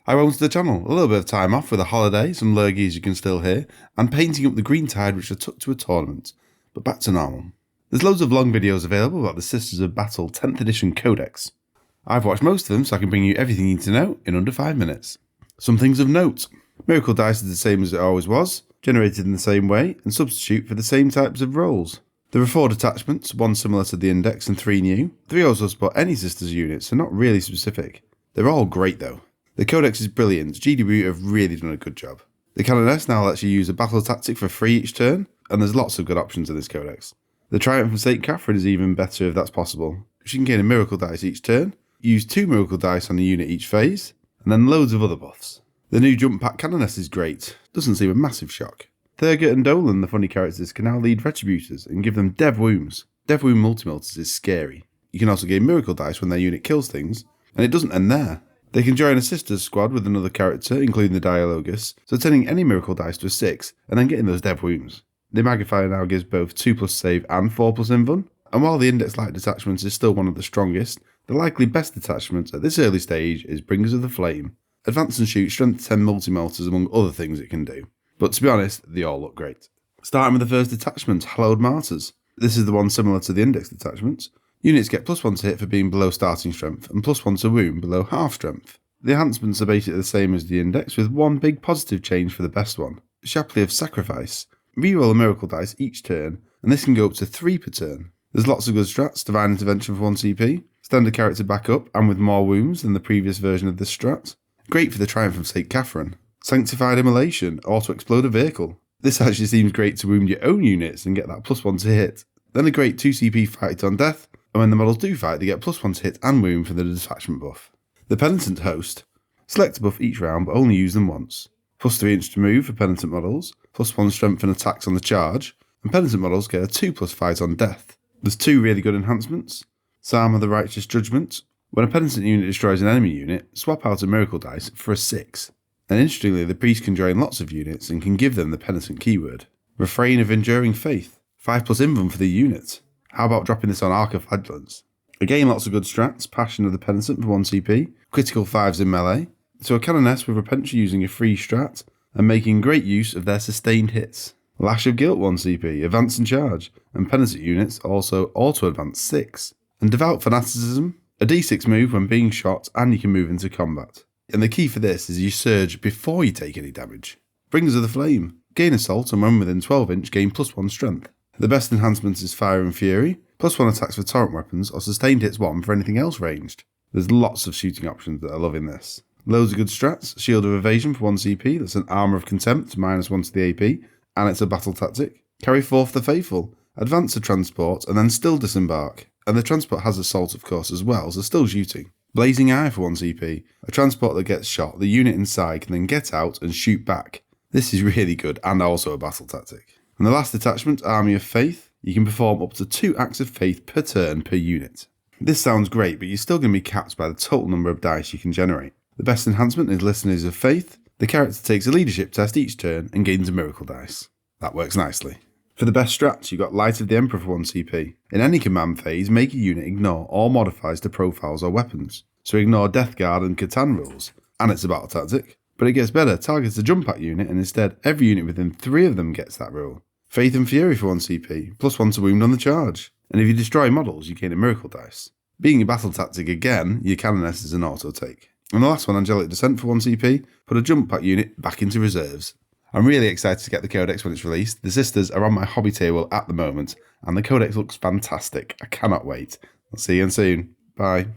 Hi, welcome to the channel. A little bit of time off with a holiday, some lurgies you can still hear, and painting up the green tide which I took to a tournament. But back to normal. There's loads of long videos available about the Sisters of Battle 10th edition Codex. I've watched most of them so I can bring you everything you need to know in under 5 minutes. Some things of note. Miracle dice is the same as it always was, generated in the same way, and substitute for the same types of rolls. There are 4 detachments, 1 similar to the Index and 3 new. 3 also support any Sisters units, so not really specific. They're all great though. The Codex is brilliant, GW have really done a good job. The Canoness now lets you use a battle tactic for free each turn, and there's lots of good options in this Codex. The Triumph from St. Catherine is even better if that's possible. She can gain a miracle dice each turn, use 2 miracle dice on a unit each phase, and then loads of other buffs. The new Jump Pack Canoness is great, doesn't seem a massive shock. Thurgot and Dolan, the funny characters, can now lead Retributors and give them Dev Wombs. Dev Womb Multimilters is scary. You can also gain miracle dice when their unit kills things, and it doesn't end there. They can join a Sisters squad with another character, including the Dialogus, so turning any miracle dice to a 6, and then getting those Dev Wombs. The Magifier now gives both 2+ save and 4+ invuln, and while the Index-like detachment is still one of the strongest, the likely best detachment at this early stage is Bringers of the Flame. Advance and shoot strength 10 multi-melters among other things it can do. But to be honest, they all look great. Starting with the first detachment, Hallowed Martyrs. This is the one similar to the Index detachment. Units get +1 to hit for being below starting strength, and +1 to wound below half strength. The enhancements are basically the same as the Index, with one big positive change for the best one. Chaplain of Sacrifice. Reroll a miracle dice each turn, and this can go up to 3 per turn. There's lots of good strats: Divine Intervention for 1 CP, stand a character back up and with more wounds than the previous version of this strat. Great for the Triumph from St. Catherine. Sanctified Immolation, auto-explode a vehicle. This actually seems great to wound your own units and get that +1 to hit. Then a great 2 CP Fight on Death, and when the models do fight, they get +1 to hit and wound for the detachment buff. The Penitant Host. Select a buff each round, but only use them once. +3 inch to move for Penitent models, +1 strength and attacks on the charge, and Penitent models get a 2+ fight on death. There's 2 really good enhancements. Psalm of the Righteous Judgment. When a Penitent unit destroys an enemy unit, swap out a miracle dice for a 6. And interestingly, the priest can join lots of units and can give them the Penitent keyword. Refrain of Enduring Faith. 5+ invuln for the unit. How about dropping this on Arc of Flagellants? Again, lots of good strats. Passion of the Penitent for 1 CP. Critical 5s in melee. So a Canoness with Repentia using a free strat, and making great use of their sustained hits. Lash of Guilt 1 CP, Advance and Charge, and Penitent units also auto-advance 6. And Devout Fanaticism, a d6 move when being shot, and you can move into combat. And the key for this is you surge before you take any damage. Bringers of the Flame, gain Assault, and when within 12 inch, gain +1 strength. The best enhancement is Fire and Fury, +1 attacks for torrent weapons, or sustained hits 1 for anything else ranged. There's lots of shooting options that I love in this. Loads of good strats. Shield of Evasion for 1 CP, that's an Armour of Contempt, -1 to the AP, and it's a battle tactic. Carry forth the Faithful. Advance to transport, and then still disembark. And the transport has Assault of course as well, so still shooting. Blazing Eye for 1 CP. A transport that gets shot, the unit inside can then get out and shoot back. This is really good, and also a battle tactic. And the last detachment, Army of Faith. You can perform up to 2 acts of faith per turn per unit. This sounds great, but you're still going to be capped by the total number of dice you can generate. The best enhancement is Listeners of Faith. The character takes a leadership test each turn and gains a miracle dice. That works nicely. For the best strats, you got Light of the Emperor for 1 CP. In any command phase, make a unit ignore all modifiers to profiles or weapons. So ignore Death Guard and Catan rules. And it's a battle tactic. But it gets better, targets a jump pack unit, and instead every unit within 3 of them gets that rule. Faith and Fury for 1 CP, +1 to wound on the charge. And if you destroy models, you gain a miracle dice. Being a battle tactic again, your Canoness is an auto take. And the last one, Angelic Descent for 1 CP, put a jump pack unit back into reserves. I'm really excited to get the Codex when it's released. The Sisters are on my hobby table at the moment, and the Codex looks fantastic. I cannot wait. I'll see you again soon. Bye.